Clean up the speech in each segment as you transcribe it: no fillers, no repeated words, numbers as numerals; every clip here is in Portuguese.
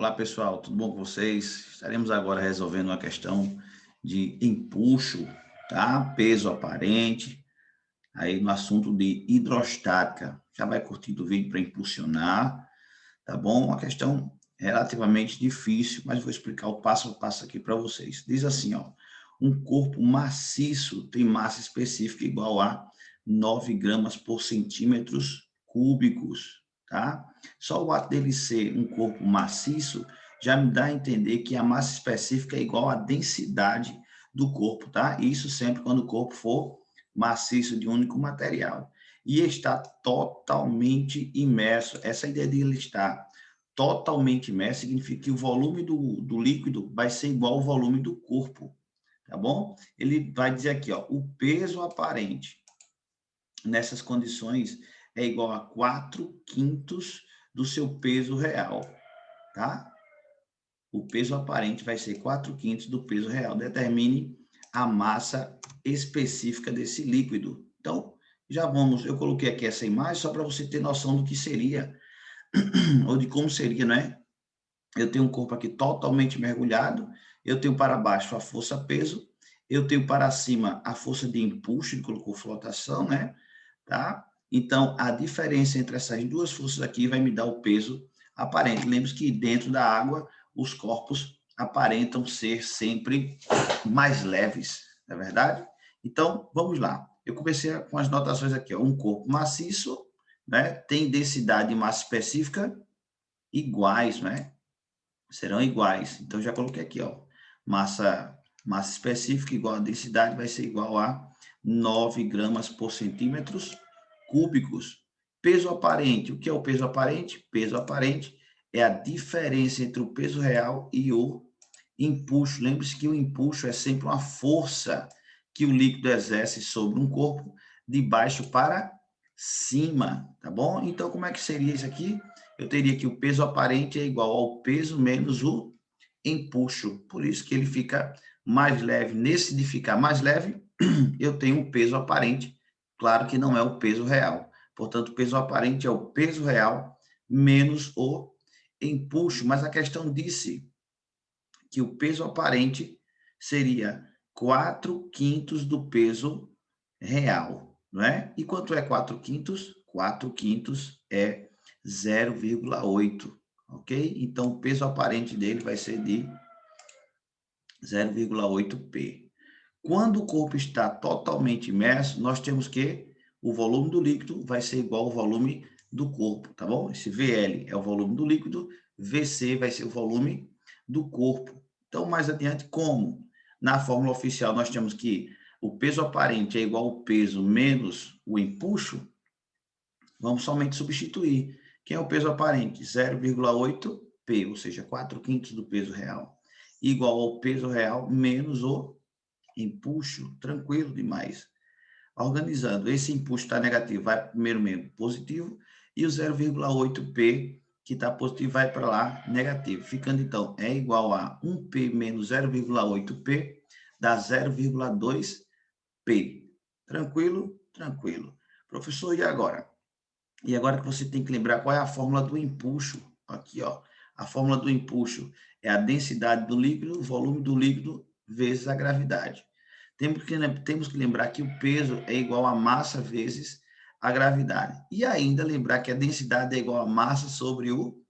Olá, pessoal, tudo bom com vocês? Estaremos agora resolvendo uma questão de empuxo, tá? Peso aparente, aí no assunto de hidrostática. Já vai curtindo o vídeo para impulsionar, tá bom? Uma questão relativamente difícil, mas vou explicar o passo a passo aqui para vocês. Diz assim, ó, um corpo maciço tem massa específica igual a 9 gramas por centímetros cúbicos, tá? Só o ato dele ser um corpo maciço já me dá a entender que a massa específica é igual à densidade do corpo, tá? Isso sempre quando o corpo for maciço de um único material. E está totalmente imerso. Essa ideia de ele estar totalmente imerso significa que o volume do líquido vai ser igual ao volume do corpo, tá bom? Ele vai dizer aqui, ó, o peso aparente nessas condições é igual a 4/5 do seu peso real, tá? O peso aparente vai ser 4/5 do peso real. Determine a massa específica desse líquido. Então, já vamos, eu coloquei aqui essa imagem só para você ter noção do que seria, ou de como seria, né? Eu tenho um corpo aqui totalmente mergulhado, eu tenho para baixo a força-peso, eu tenho para cima a força de empuxo, ele colocou flotação, né? Tá? Então, a diferença entre essas duas forças aqui vai me dar o peso aparente. Lembre-se que dentro da água, os corpos aparentam ser sempre mais leves, não é verdade? Então, vamos lá. Eu comecei com as notações aqui. Ó. Um corpo maciço, né, tem densidade e massa específica iguais, né? Serão iguais. Então, já coloquei aqui, ó, massa específica igual a densidade vai ser igual a 9 gramas por centímetros cúbicos. Peso aparente, o que é o peso aparente? Peso aparente é a diferença entre o peso real e o empuxo. Lembre-se que o empuxo é sempre uma força que o líquido exerce sobre um corpo de baixo para cima, tá bom? Então, como é que seria isso aqui? Eu teria que o peso aparente é igual ao peso menos o empuxo. Por isso que ele fica mais leve. Nesse de ficar mais leve, eu tenho um peso aparente. Claro que não é o peso real. Portanto, o peso aparente é o peso real menos o empuxo. Mas a questão disse que o peso aparente seria 4/5 do peso real, não é? E quanto é 4/5? 4/5 é 0,8, ok? Então, o peso aparente dele vai ser de 0,8 P. Quando o corpo está totalmente imerso, nós temos que o volume do líquido vai ser igual ao volume do corpo, tá bom? Esse VL é o volume do líquido, VC vai ser o volume do corpo. Então, mais adiante, como? Na fórmula oficial, nós temos que o peso aparente é igual ao peso menos o empuxo, vamos somente substituir. Quem é o peso aparente? 0,8 P, ou seja, 4/5 do peso real, igual ao peso real menos o empuxo, tranquilo demais. Organizando, esse empuxo está negativo, vai para o primeiro membro positivo, e o 0,8P, que está positivo, vai para lá negativo. Ficando, então, é igual a 1P menos 0,8P, dá 0,2P. Tranquilo? Tranquilo. Professor, e agora? E agora que você tem que lembrar qual é a fórmula do empuxo. Aqui, ó. A fórmula do empuxo é a densidade do líquido, o volume do líquido, vezes a gravidade. Temos que lembrar que o peso é igual a massa vezes a gravidade. E ainda lembrar que a densidade é igual a massa sobre o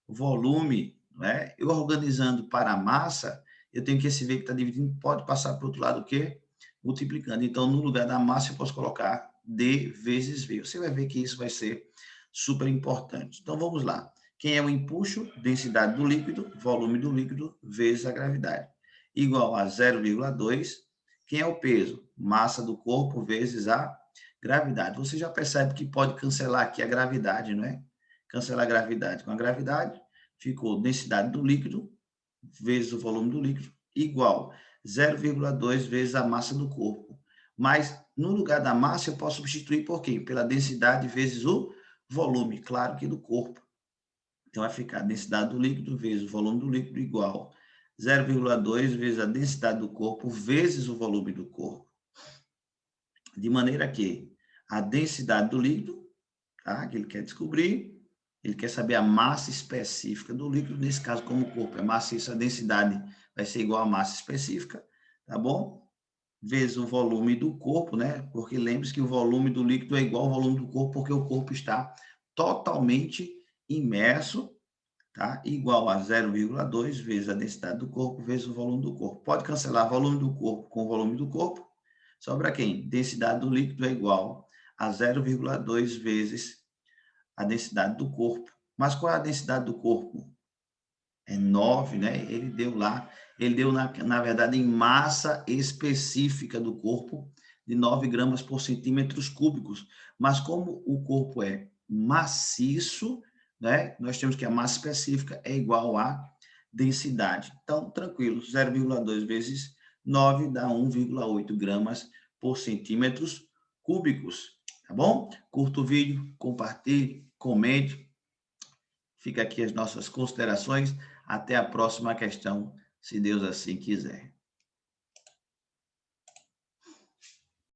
volume. Né? Eu organizando para a massa, eu tenho que esse V que está dividindo pode passar para o outro lado o quê? Multiplicando. Então, no lugar da massa, eu posso colocar D vezes V. Você vai ver que isso vai ser super importante. Então, vamos lá. Quem é o empuxo? Densidade do líquido, volume do líquido, vezes a gravidade. Igual a 0,2. Quem é o peso? Massa do corpo vezes a gravidade. Você já percebe que pode cancelar aqui a gravidade, não é? Cancelar a gravidade com a gravidade, ficou densidade do líquido vezes o volume do líquido, igual 0,2 vezes a massa do corpo. Mas, no lugar da massa, eu posso substituir por quê? Pela densidade vezes o volume, claro que do corpo. Então, vai ficar a densidade do líquido vezes o volume do líquido igual 0,2 vezes a densidade do corpo vezes o volume do corpo. De maneira que a densidade do líquido, tá, que ele quer descobrir, Ele quer saber a massa específica do líquido, nesse caso, como o corpo é maciço, a densidade vai ser igual à massa específica, tá bom? Vezes o volume do corpo, né? Porque lembre-se que o volume do líquido é igual ao volume do corpo, porque o corpo está totalmente imerso, tá? Igual a 0,2 vezes a densidade do corpo vezes o volume do corpo. Pode cancelar volume do corpo com volume do corpo. Sobra quem? Densidade do líquido é igual a 0,2 vezes a densidade do corpo. Mas qual é a densidade do corpo? É 9, né? Ele deu na verdade, em massa específica do corpo, de 9 gramas por centímetros cúbicos. Mas como o corpo é maciço, né? Nós temos que a massa específica é igual à densidade. Então, tranquilo, 0,2 vezes 9 dá 1,8 gramas por centímetros cúbicos, tá bom? Curta o vídeo, compartilhe, comente. Fica aqui as nossas considerações. Até a próxima questão, se Deus assim quiser.